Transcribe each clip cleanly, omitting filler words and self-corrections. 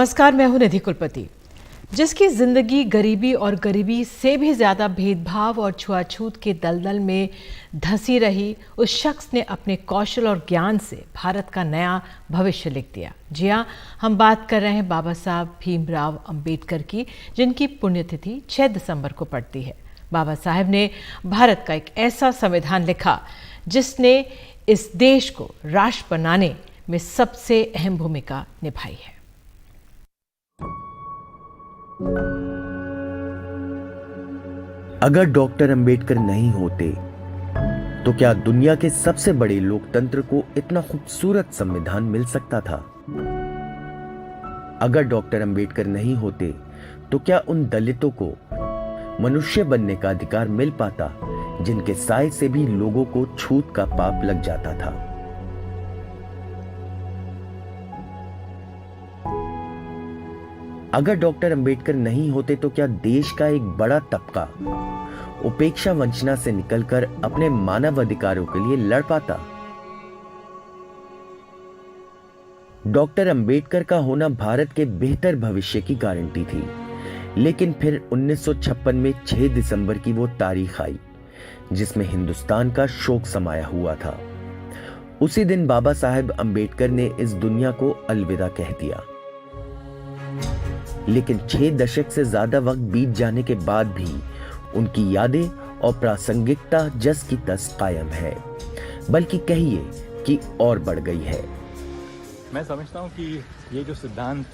नमस्कार, मैं हूं निधि कुलपति। जिसकी जिंदगी गरीबी और गरीबी से भी ज्यादा भेदभाव और छुआछूत के दलदल में धंसी रही, उस शख्स ने अपने कौशल और ज्ञान से भारत का नया भविष्य लिख दिया। जी हां, हम बात कर रहे हैं बाबा साहब भीमराव अंबेडकर की, जिनकी पुण्यतिथि 6 दिसंबर को पड़ती है। बाबा साहब ने भारत का एक ऐसा संविधान लिखा जिसने इस देश को राष्ट्र बनाने में सबसे अहम भूमिका निभाई है। अगर डॉक्टर अंबेडकर नहीं होते तो क्या दुनिया के सबसे बड़े लोकतंत्र को इतना खूबसूरत संविधान मिल सकता था? अगर डॉक्टर अंबेडकर नहीं होते तो क्या उन दलितों को मनुष्य बनने का अधिकार मिल पाता, जिनके साए से भी लोगों को छूत का पाप लग जाता था? अगर डॉक्टर अंबेडकर नहीं होते तो क्या देश का एक बड़ा तबका उपेक्षा वंचना से निकलकर अपने मानव अधिकारों के लिए लड़ पाता? डॉक्टर अंबेडकर का होना भारत के बेहतर भविष्य की गारंटी थी, लेकिन फिर 1956 में 6 दिसंबर की वो तारीख आई जिसमें हिंदुस्तान का शोक समाया हुआ था। उसी दिन बाबा साहेब अंबेडकर ने इस दुनिया को अलविदा कह दिया। लेकिन 6 दशक से ज्यादा वक्त बीत जाने के बाद भी उनकी यादें और प्रासंगिकता जस की तस कायम है, बल्कि कहिए कि और बढ़ गई है। मैं समझता हूं कि ये जो सिद्धांत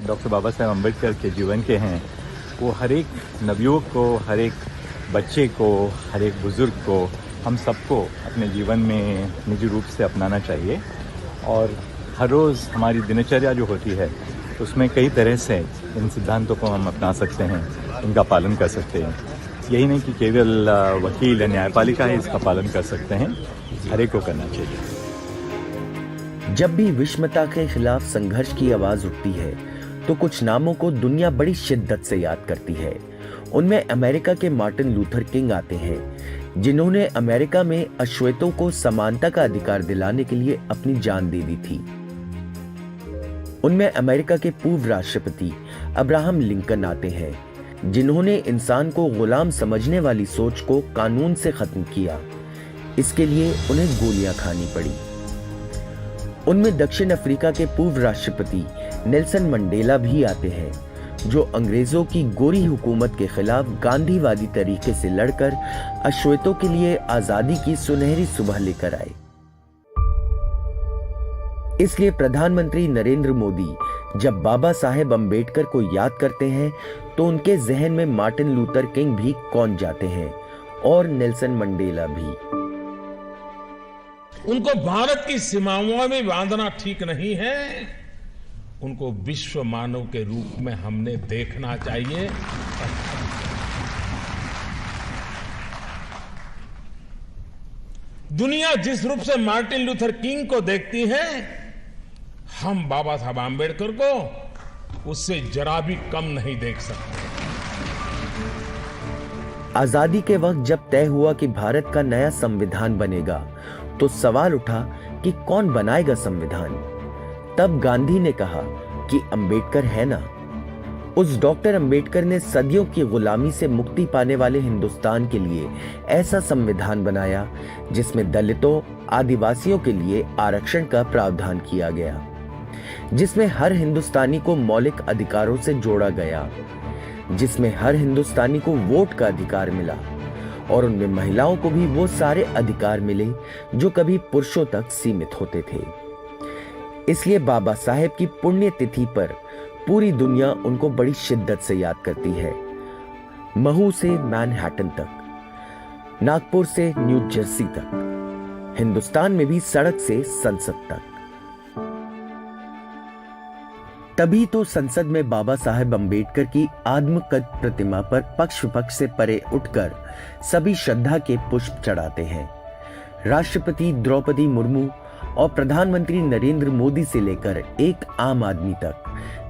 डॉक्टर बाबा साहेब अम्बेडकर के जीवन के हैं, वो हर एक नवयुवक को, हर एक बच्चे को, हर एक बुजुर्ग को, हम सबको अपने जीवन में निजी रूप से अपनाना चाहिए। और हर रोज़ हमारी दिनचर्या जो होती है उसमें कई तरह से इन सिद्धांतों को हम अपना सकते हैं, इनका पालन कर सकते हैं। यही नहीं कि केवल वकील या न्यायपालिका है इसका पालन कर सकते हैं, हर एक को करना चाहिए। जब भी विषमता के खिलाफ संघर्ष की आवाज उठती है तो कुछ नामों को दुनिया बड़ी शिद्दत से याद करती है। उनमें अमेरिका के मार्टिन लूथर किंग आते हैं, जिन्होंने अमेरिका में अश्वेतों को समानता का अधिकार दिलाने के लिए अपनी जान दे दी थी। उनमें अमेरिका के पूर्व राष्ट्रपति अब्राहम लिंकन आते हैं, जिन्होंने इंसान को गुलाम समझने वाली सोच को कानून से खत्म किया। इसके लिए उन्हें गोलियां खानी पड़ी। उनमें दक्षिण अफ्रीका के पूर्व राष्ट्रपति नेल्सन मंडेला भी आते हैं, जो अंग्रेजों की गोरी हुकूमत के खिलाफ गांधीवादी तरीके से लड़कर अश्वेतों के लिए आजादी की सुनहरी सुबह लेकर आए। इसलिए प्रधानमंत्री नरेंद्र मोदी जब बाबा साहेब अंबेडकर को याद करते हैं तो उनके जहन में मार्टिन लूथर किंग भी कौन जाते हैं और नेल्सन मंडेला भी। उनको भारत की सीमाओं में बांधना ठीक नहीं है, उनको विश्व मानव के रूप में हमने देखना चाहिए। दुनिया जिस रूप से मार्टिन लूथर किंग को देखती है, हम बाबा साहब आम्बेडकर को उससे जरा भी कम नहीं देख सकते। आजादी के वक्त जब तय हुआ कि भारत का नया संविधान बनेगा, तो सवाल उठा कि कौन बनाएगा संविधान। तब गांधी ने कहा कि अंबेडकर है ना। उस डॉक्टर अंबेडकर ने सदियों की गुलामी से मुक्ति पाने वाले हिंदुस्तान के लिए ऐसा संविधान बनाया जिसमें दलितों, आदिवासियों के लिए आरक्षण का प्रावधान किया गया, जिसमें हर हिंदुस्तानी को मौलिक अधिकारों से जोड़ा गया, जिसमें हर हिंदुस्तानी को वोट का अधिकार मिला और उनमें महिलाओं को भी वो सारे अधिकार मिले जो कभी पुरुषों तक सीमित होते थे। इसलिए बाबा साहेब की पुण्यतिथि पर पूरी दुनिया उनको बड़ी शिद्दत से याद करती है। महू से मैनहट्टन तक, नागपुर से न्यू जर्सी तक, हिंदुस्तान में भी सड़क से संसद तक। तभी तो संसद में बाबा साहेब अंबेडकर की आत्मकद प्रतिमा पर पक्ष विपक्ष से परे उठकर सभी श्रद्धा के पुष्प चढ़ाते हैं। राष्ट्रपति द्रौपदी मुर्मू और प्रधानमंत्री नरेंद्र मोदी से लेकर एक आम आदमी तक,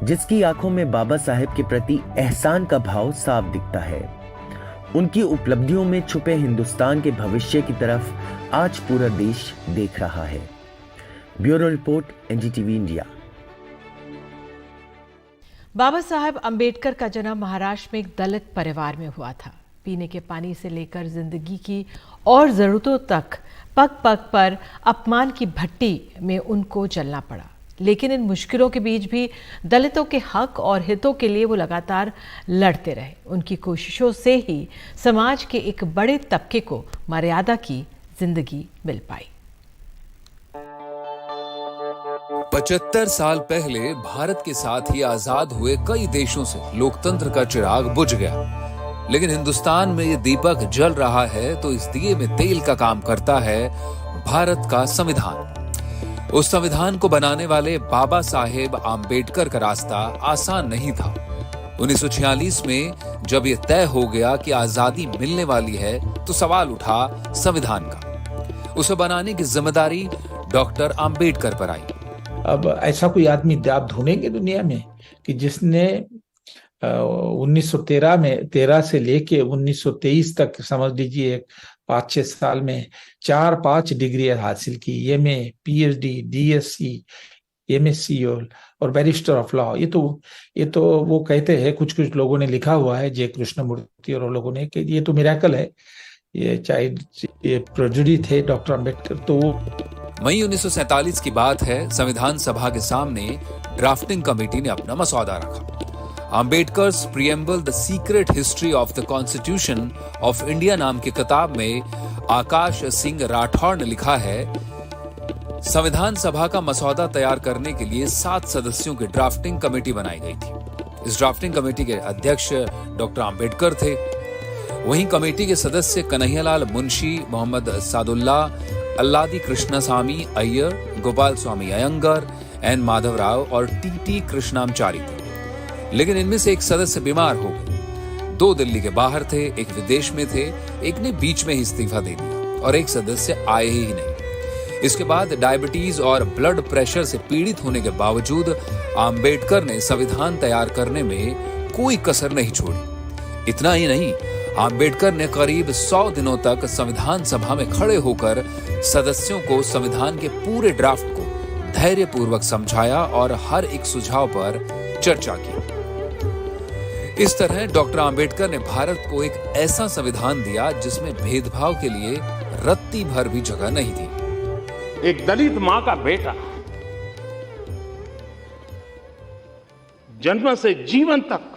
जिसकी आंखों में बाबा साहेब के प्रति एहसान का भाव साफ दिखता है। उनकी उपलब्धियों में छुपे हिंदुस्तान के भविष्य की तरफ आज पूरा देश देख रहा है। Bureau report, NDTV India. Baba Saheb Ambedkar का जन्म महाराष्ट्र में एक दलित परिवार में हुआ था। पीने के पानी से लेकर जिंदगी की और ज़रूरतों तक पग पग पर अपमान की भट्टी में उनको चलना पड़ा। लेकिन इन मुश्किलों के बीच भी दलितों के हक और हितों के लिए वो लगातार लड़ते रहे। उनकी कोशिशों से ही समाज के एक बड़े तबके को मर्यादा की जिंदगी मिल पाई। 75 साल पहले भारत के साथ ही आजाद हुए कई देशों से लोकतंत्र का चिराग बुझ गया, लेकिन हिंदुस्तान में ये दीपक जल रहा है तो इस दिए में तेल का काम करता है भारत का संविधान। उस संविधान को बनाने वाले बाबा साहेब आम्बेडकर का रास्ता आसान नहीं था। 1946 में जब ये तय हो गया कि आजादी मिलने वाली है तो सवाल उठा संविधान का। उसे बनाने की जिम्मेदारी डॉक्टर आम्बेडकर पर आई। अब ऐसा कोई आदमी आप ढूंढेंगे दुनिया में कि जिसने 1913 से लेके 1923 तक समझ लीजिए 5-6 साल में 4-5 डिग्री हासिल की, एमए, पीएचडी, डीएससी, एमएससी और बैरिस्टर ऑफ लॉ। ये तो वो कहते हैं, कुछ लोगों ने लिखा हुआ है, जय कृष्णमूर्ति और लोगों ने, कि ये तो मिरेकल है, ये प्रोजुडी थे डॉक्टर अम्बेडकर। तो मई 1947 की बात है। संविधान सभा के सामने ड्राफ्टिंग कमेटी ने अपना मसौदा रखा। Ambedkar's preamble the secret history of the constitution of India नाम की किताब में आकाश सिंह राठौड़ ने लिखा है, संविधान सभा का मसौदा तैयार करने के लिए 7 सदस्यों की ड्राफ्टिंग कमेटी बनाई गई थी। इस ड्राफ्टिंग कमेटी के अध्यक्ष डॉक्टर आम्बेडकर थे। वहीं कमेटी के सदस्य कन्हैयालाल मुंशी, मोहम्मद सादुल्ला, अल्लादी कृष्णस्वामी अय्यर, गोपाल स्वामी अयंगर, एन माधवराव और टी कृष्णामचारी थे। लेकिन इनमें से एक सदस्य बीमार हो गए। 2 दिल्ली के बाहर थे, एक विदेश में थे, एक ने बीच में ही इस्तीफा दे दिया और एक सदस्य आए ही नहीं। इसके बाद डायबिटीज और ब्लड प्रेशर से पीड़ित होने के बावजूद आम्बेडकर ने संविधान तैयार करने में कोई कसर नहीं छोड़ी। इतना ही नहीं, आम्बेडकर ने करीब 100 दिनों तक संविधान सभा में खड़े होकर सदस्यों को संविधान के पूरे ड्राफ्ट को धैर्यपूर्वक समझाया और हर एक सुझाव पर चर्चा की। इस तरह डॉक्टर आम्बेडकर ने भारत को एक ऐसा संविधान दिया जिसमें भेदभाव के लिए रत्ती भर भी जगह नहीं थी। एक दलित मां का बेटा जन्म से जीवन तक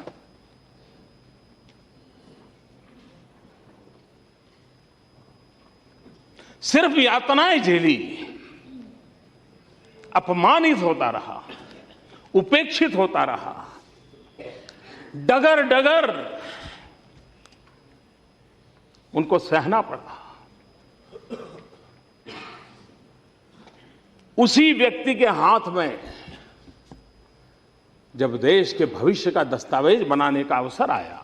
सिर्फ यातनाएं झेली, अपमानित होता रहा, उपेक्षित होता रहा, डगर डगर उनको सहना पड़ा। उसी व्यक्ति के हाथ में जब देश के भविष्य का दस्तावेज बनाने का अवसर आया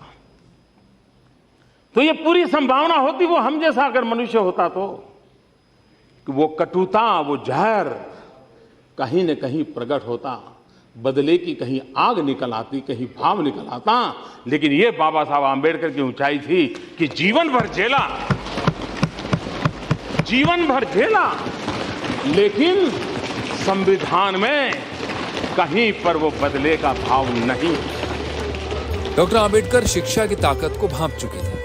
तो ये पूरी संभावना होती, वो हम जैसा अगर मनुष्य होता तो, कि वो कटुता, वो जहर कहीं न कहीं प्रकट होता, बदले की कहीं आग निकल आती, कहीं भाव निकल आता। लेकिन ये बाबा साहब आम्बेडकर की ऊंचाई थी कि जीवन भर झेला, लेकिन संविधान में कहीं पर वो बदले का भाव नहीं। डॉक्टर आम्बेडकर शिक्षा की ताकत को भांप चुके थे,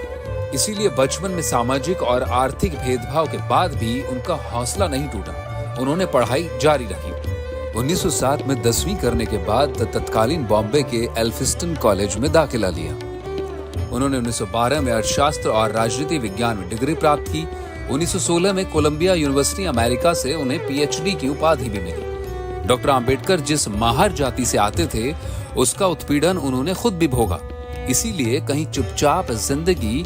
इसीलिए बचपन में सामाजिक और आर्थिक भेदभाव के बाद भी उनका हौसला नहीं टूटा। उन्होंने पढ़ाई जारी रखी। 1907 में 10वीं करने के बाद तत्कालीन बॉम्बे के एल्फिस्टन कॉलेज में दाखिला लिया। उन्होंने 1912 में अर्थशास्त्र और राजनीति विज्ञान में डिग्री प्राप्त की। 1916 में कोलंबिया यूनिवर्सिटी अमेरिका से उन्हें पीएचडी की उपाधि भी मिली। डॉक्टर आम्बेडकर जिस माहर जाति से आते थे उसका उत्पीड़न उन्होंने खुद भी भोगा, इसीलिए कहीं चुपचाप जिंदगी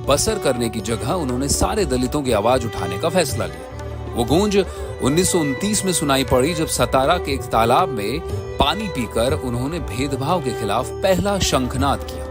बसर करने की जगह उन्होंने सारे दलितों की आवाज उठाने का फैसला लिया। वो गूंज 1929 में सुनाई पड़ी जब सतारा के एक तालाब में पानी पीकर उन्होंने भेदभाव के खिलाफ पहला शंखनाद किया।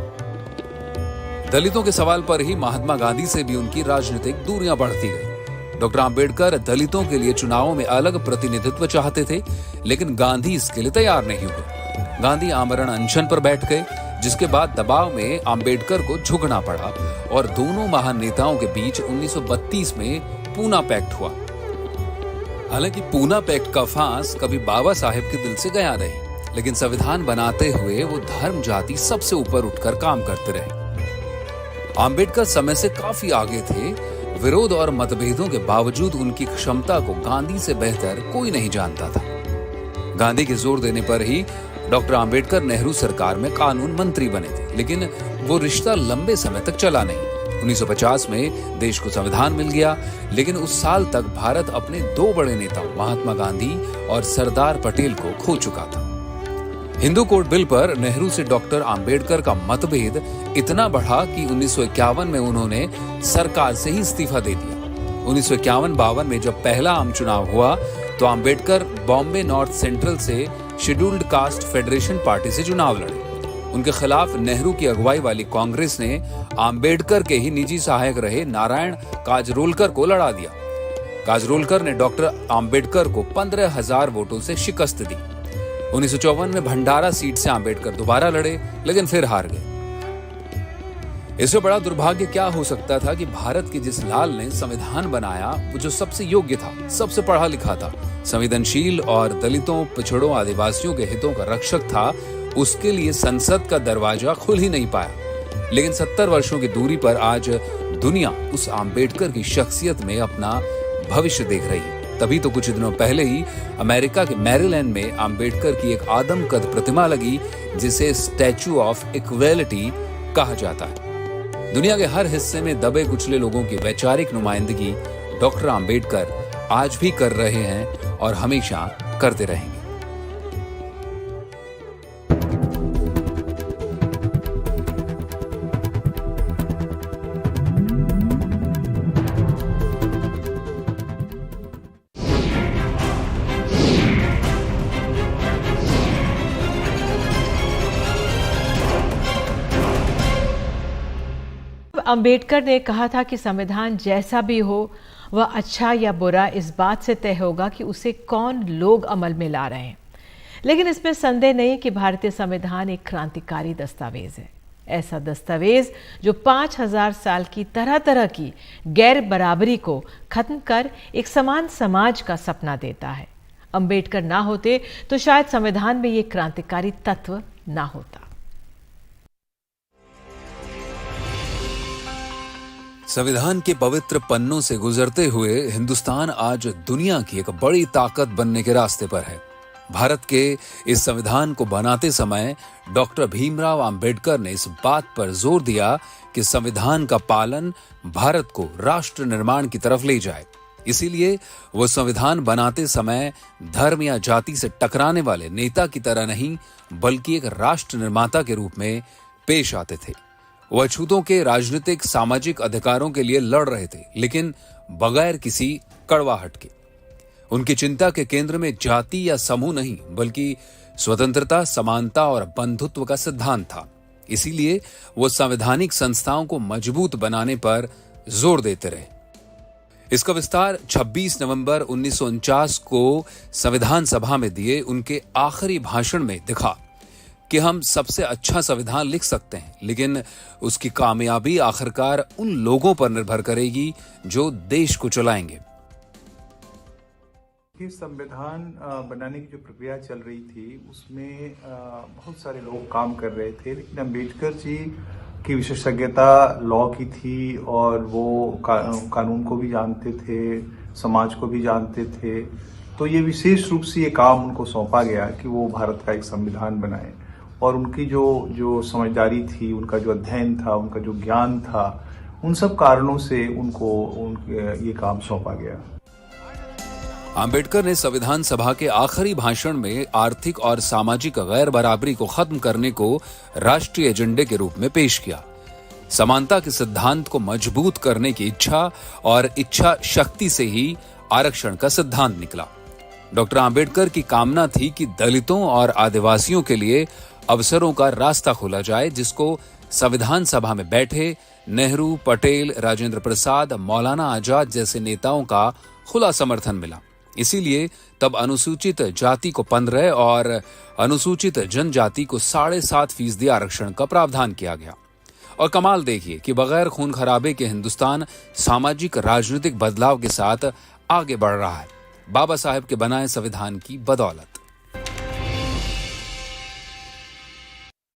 दलितों के सवाल पर ही महात्मा गांधी से भी उनकी राजनीतिक दूरियां बढ़ती गई। डॉक्टर आम्बेडकर दलितों के लिए चुनावों में अलग प्रतिनिधित्व चाहते थे, लेकिन गांधी इसके लिए तैयार नहीं हुए। गांधी आमरण अनशन पर बैठ गए, जिसके बाद दबाव में आम्बेडकर को झुकना पड़ा और दोनों महान नेताओं के बीच 1932 में पूना पैक्ट हुआ। हालांकि पूना पैक्ट का फांस कभी बाबा साहेब के दिल से गया नहीं, लेकिन संविधान बनाते हुए वो धर्म जाति सबसे ऊपर उठकर काम करते रहे। अंबेडकर समय से काफी आगे थे। विरोध और मतभेदों के बावजूद उनकी क्षमता को गांधी से बेहतर कोई नहीं जानता था। गांधी के जोर देने पर ही डॉक्टर अंबेडकर नेहरू सरकार में कानून मंत्री बने थे, लेकिन वो रिश्ता लंबे समय तक चला नहीं। 1950 में देश को संविधान मिल गया, लेकिन उस साल तक भारत अपने दो बड़े नेताओं महात्मा गांधी और सरदार पटेल को खो चुका था। हिंदू कोड बिल पर नेहरू से डॉक्टर अंबेडकर का मतभेद इतना बढ़ा कि 1951 में उन्होंने सरकार से ही इस्तीफा दे दिया। 1951-52 में जब पहला आम चुनाव हुआ तो अंबेडकर बॉम्बे नॉर्थ सेंट्रल से शेड्यूल्ड कास्ट फेडरेशन पार्टी से चुनाव लड़े। उनके खिलाफ नेहरू की अगुवाई वाली कांग्रेस ने अंबेडकर के ही निजी सहायक रहे नारायण काजरोलकर को लड़ा दिया। काजरोलकर ने डॉक्टर अंबेडकर को 15,000 वोटों से शिकस्त दी। 1954 में भंडारा सीट से अंबेडकर दोबारा लड़े, लेकिन फिर हार गए। इससे बड़ा दुर्भाग्य क्या हो सकता था कि भारत के जिस लाल ने संविधान बनाया वो जो सबसे योग्य था, सबसे पढ़ा लिखा था, संवेदनशील और दलितों, पिछड़ों, आदिवासियों के हितों का रक्षक था, उसके लिए संसद का दरवाजा खुल ही नहीं पाया। लेकिन 70 वर्षों की दूरी पर आज दुनिया उस अंबेडकर की शख्सियत में अपना भविष्य देख रही है। तभी तो कुछ दिनों पहले ही अमेरिका के मैरीलैंड में अंबेडकर की एक आदमकद प्रतिमा लगी, जिसे स्टैच्यू ऑफ इक्वेलिटी कहा जाता है। दुनिया के हर हिस्से में दबे कुचले लोगों की वैचारिक नुमाइंदगी डॉक्टर अंबेडकर आज भी कर रहे हैं और हमेशा करते रहेंगे। अंबेडकर ने कहा था कि संविधान जैसा भी हो वह अच्छा या बुरा इस बात से तय होगा कि उसे कौन लोग अमल में ला रहे हैं। लेकिन इसमें संदेह नहीं कि भारतीय संविधान एक क्रांतिकारी दस्तावेज है, ऐसा दस्तावेज जो 5000 साल की तरह तरह की गैर बराबरी को खत्म कर एक समान समाज का सपना देता है। अंबेडकर ना होते तो शायद संविधान में ये क्रांतिकारी तत्व ना होता। संविधान के पवित्र पन्नों से गुजरते हुए हिंदुस्तान आज दुनिया की एक बड़ी ताकत बनने के रास्ते पर है। भारत के इस संविधान को बनाते समय डॉक्टर भीमराव अंबेडकर ने इस बात पर जोर दिया कि संविधान का पालन भारत को राष्ट्र निर्माण की तरफ ले जाए। इसीलिए वो संविधान बनाते समय धर्म या जाति से टकराने वाले नेता की तरह नहीं, बल्कि एक राष्ट्र निर्माता के रूप में पेश आते थे। वह अछूतों के राजनीतिक सामाजिक अधिकारों के लिए लड़ रहे थे, लेकिन बगैर किसी कड़वाहट के। उनकी चिंता के केंद्र में जाति या समूह नहीं, बल्कि स्वतंत्रता, समानता और बंधुत्व का सिद्धांत था। इसीलिए वो संवैधानिक संस्थाओं को मजबूत बनाने पर जोर देते रहे। इसका विस्तार 26 नवंबर 1949 को संविधान सभा में दिए उनके आखिरी भाषण में दिखा कि हम सबसे अच्छा संविधान लिख सकते हैं, लेकिन उसकी कामयाबी आखिरकार उन लोगों पर निर्भर करेगी जो देश को चलाएंगे। ये संविधान बनाने की जो प्रक्रिया चल रही थी उसमें बहुत सारे लोग काम कर रहे थे, लेकिन अम्बेडकर जी की विशेषज्ञता लॉ की थी और वो कानून को भी जानते थे, समाज को भी जानते थे। तो ये विशेष रूप से ये काम उनको सौंपा गया कि वो भारत का एक संविधान बनाए, और उनकी जो समझदारी थी, उनका जो अध्ययन था, उनका जो ज्ञान था, उन सब कारणों से उनको ये काम सौंपा गया। अंबेडकर ने संविधान सभा के आखिरी भाषण में आर्थिक और सामाजिक गैर बराबरी को खत्म करने को राष्ट्रीय एजेंडे के रूप में पेश किया। समानता के सिद्धांत को मजबूत करने की इच्छा और इच्छा शक्ति से ही आरक्षण का सिद्धांत निकला। डॉक्टर अंबेडकर की कामना थी कि दलितों और आदिवासियों के लिए अवसरों का रास्ता खोला जाए, जिसको संविधान सभा में बैठे नेहरू, पटेल, राजेंद्र प्रसाद, मौलाना आजाद जैसे नेताओं का खुला समर्थन मिला। इसीलिए तब अनुसूचित जाति को 15 और अनुसूचित जनजाति को 7.5% आरक्षण का प्रावधान किया गया। और कमाल देखिए कि बगैर खून खराबे के हिंदुस्तान सामाजिक राजनीतिक बदलाव के साथ आगे बढ़ रहा है, बाबा साहेब के बनाए संविधान की बदौलत।